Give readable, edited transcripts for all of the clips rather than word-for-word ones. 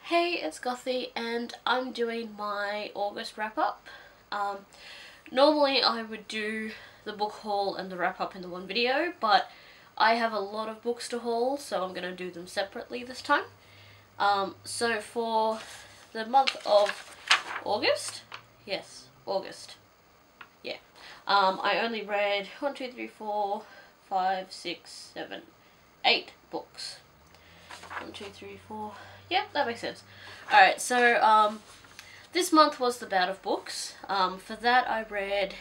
Hey, it's Gothy and I'm doing my August wrap up. Normally I would do the book haul and the wrap up in the one video, but I have a lot of books to haul, so I'm going to do them separately this time. So for the month of August, yes, August, yeah, I only read 1, 2, 3, 4, 5, 6, 7, 8 books. 1, 2, 3, 4. Yep, that makes sense. Alright, so this month was the bout of books. For that I read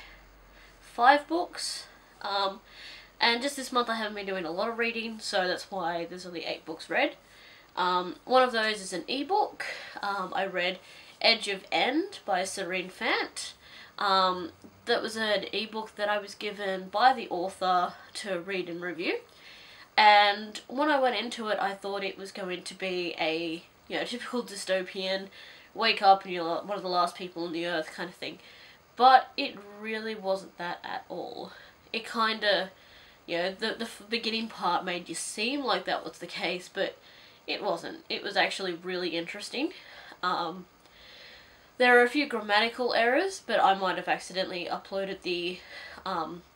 5 books. And just this month I haven't been doing a lot of reading, so that's why there's only 8 books read. One of those is an ebook. I read Edge of End by Serene Fant. That was an ebook that I was given by the author to read and review. And when I went into it, I thought it was going to be a, typical dystopian, wake up and you're one of the last people on the earth kind of thing. But it really wasn't that at all. It kind of, the beginning part made you seem like that was the case, but it wasn't. It was actually really interesting. There are a few grammatical errors, but I might have accidentally uploaded the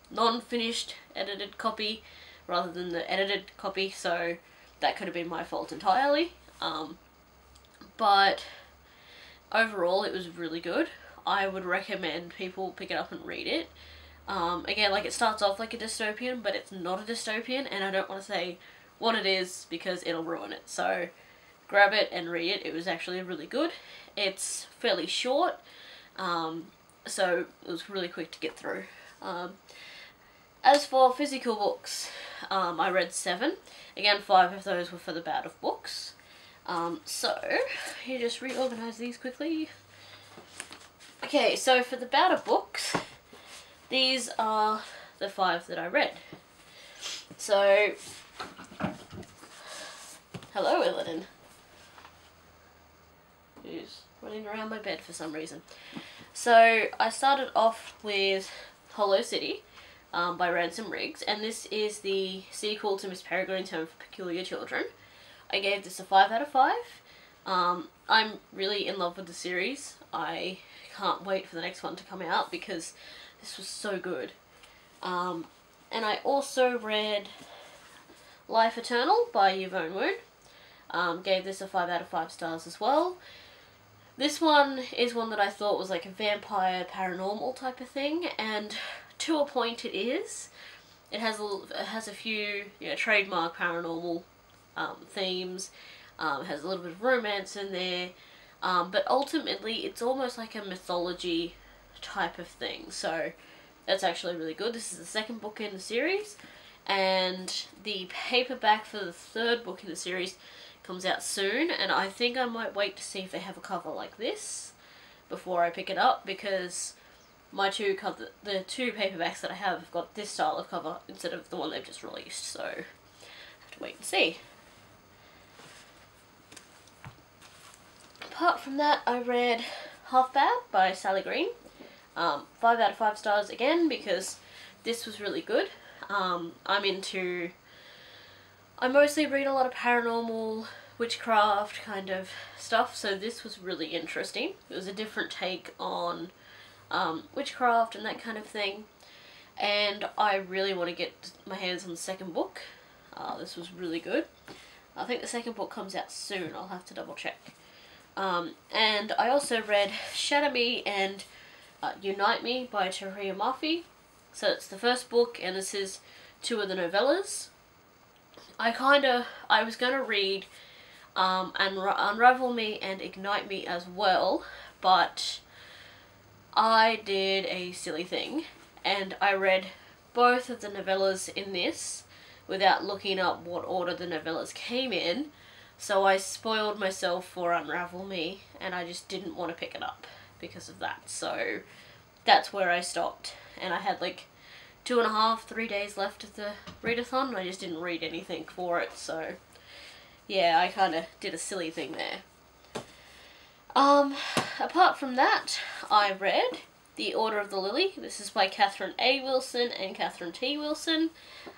non-finished edited copy rather than the edited copy, so that could have been my fault entirely. But overall it was really good. I would recommend people pick it up and read it. Again, it starts off like a dystopian, but it's not a dystopian, and I don't want to say what it is because it'll ruin it. So grab it and read it. It was actually really good. It's fairly short, so it was really quick to get through. As for physical books, I read 7. Again, 5 of those were for the bout of books. So, you just reorganize these quickly. Okay, so for the bout of books, these are the 5 that I read. So, hello Illidan, who's running around my bed for some reason. So, I started off with Hollow City, by Ransom Riggs, and this is the sequel to Miss Peregrine's Home for Peculiar Children. I gave this a 5 out of 5. I'm really in love with the series. I can't wait for the next one to come out because this was so good. And I also read Life Eternal by Yvonne Woon. Gave this a 5 out of 5 stars as well. This one is one that I thought was like a vampire paranormal type of thing, and to a point it is. It has a few trademark paranormal themes. It has a little bit of romance in there, but ultimately it's almost like a mythology type of thing. So that's actually really good. This is the 2nd book in the series, and the paperback for the 3rd book in the series comes out soon, and I think I might wait to see if they have a cover like this before I pick it up, because the 2 paperbacks that I have got this style of cover instead of the one they've just released, so I have to wait and see. Apart from that, I read Half Bad by Sally Green. 5 out of 5 stars again, because this was really good. I mostly read a lot of paranormal, witchcraft kind of stuff, so this was really interesting. It was a different take on witchcraft and that kind of thing, and I really want to get my hands on the 2nd book. This was really good. I think the 2nd book comes out soon. I'll have to double check. And I also read Shatter Me and Unite Me by Tahereh Mafi. So it's the 1st book, and this is 2 of the novellas. I was going to read Unravel Me and Ignite Me as well, but I did a silly thing, and I read both of the novellas in this without looking up what order the novellas came in, so I spoiled myself for Unravel Me, and I just didn't want to pick it up because of that. So that's where I stopped, and I had like 2.5, 3 days left of the readathon, and I just didn't read anything for it, so yeah, I kind of did a silly thing there. Apart from that, I read The Order of the Lily. This is by Catherine A. Wilson and Catherine T. Wilson.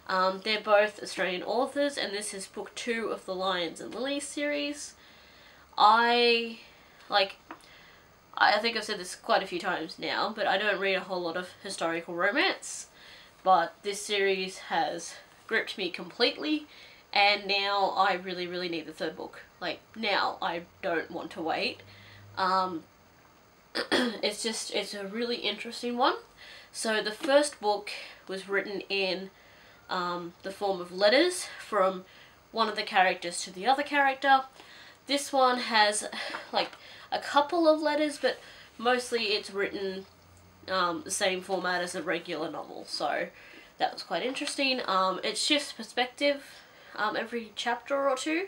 They're both Australian authors, and this is book 2 of the Lions and Lilies series. I think I've said this quite a few times now, but I don't read a whole lot of historical romance, but this series has gripped me completely, and now I really, really need the third book. Like, now I don't want to wait. It's a really interesting one. So the first book was written in the form of letters from one of the characters to the other character. This one has like a couple of letters, but mostly it's written the same format as a regular novel, so that was quite interesting. It shifts perspective every chapter or two,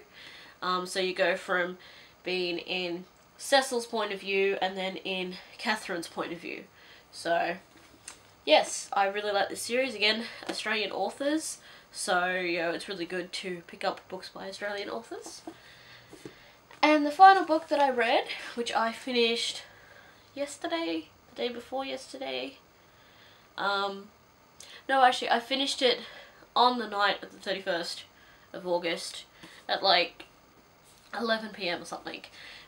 so you go from being in Cecil's point of view and then in Catherine's point of view. So yes, I really like this series. Again, Australian authors, so you know, it's really good to pick up books by Australian authors. And the final book that I read, which I finished yesterday, the day before yesterday, no, actually I finished it on the night of the 31st of August at like 11 PM or something,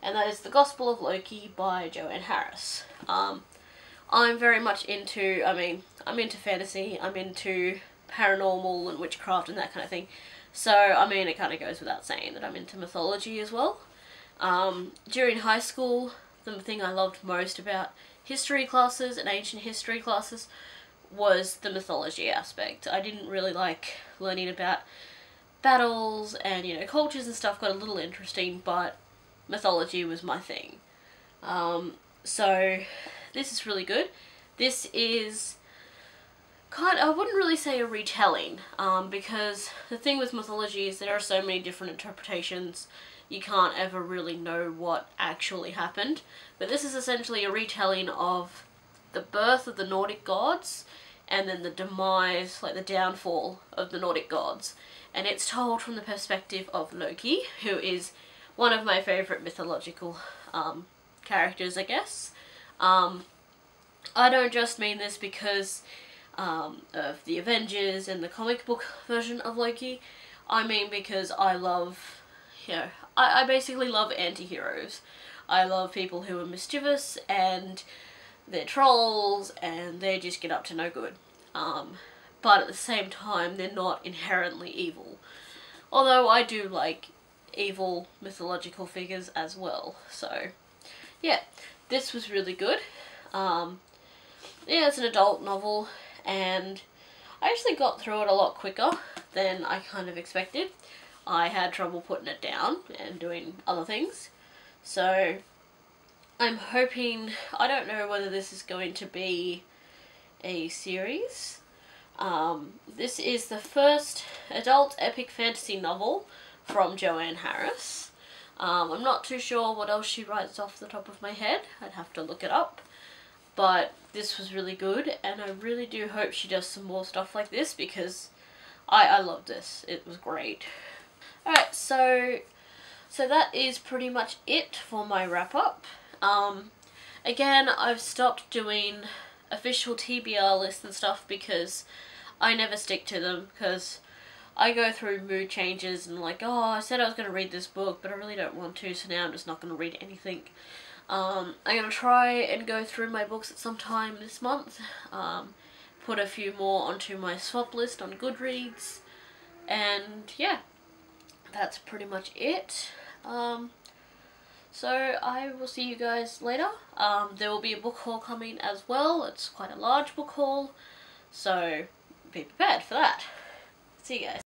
and that is The Gospel of Loki by Joanne Harris. I'm very much into, I'm into fantasy, I'm into paranormal and witchcraft and that kind of thing, so it kind of goes without saying that I'm into mythology as well. During high school, the thing I loved most about history classes and ancient history classes was the mythology aspect. I didn't really like learning about battles and, you know, cultures and stuff got a little interesting, but mythology was my thing. So this is really good. This is I wouldn't really say a retelling, because the thing with mythology is there are so many different interpretations, you can't ever really know what actually happened. But this is essentially a retelling of the birth of the Nordic gods and then the demise, like the downfall of the Nordic gods. And it's told from the perspective of Loki, who is one of my favourite mythological characters, I guess. I don't just mean this because of the Avengers and the comic book version of Loki. I mean because I love, you know, I basically love anti-heroes. I love people who are mischievous and they're trolls and they just get up to no good. But at the same time, they're not inherently evil. Although I do like evil mythological figures as well. So yeah, this was really good. Yeah, it's an adult novel and I actually got through it a lot quicker than I kind of expected. I had trouble putting it down and doing other things. So I'm hoping, I don't know whether this is going to be a series. This is the first adult epic fantasy novel from Joanne Harris. I'm not too sure what else she writes off the top of my head. I'd have to look it up. But this was really good and I really do hope she does some more stuff like this because I loved this. It was great. Alright, so that is pretty much it for my wrap up. Again, I've stopped doing official TBR lists and stuff because I never stick to them, because I go through mood changes and like, oh, I said I was going to read this book but I really don't want to, so now I'm just not going to read anything. I'm going to try and go through my books at some time this month, put a few more onto my swap list on Goodreads, and yeah, that's pretty much it. So I will see you guys later. There will be a book haul coming as well. It's quite a large book haul, so be prepared for that. See you guys.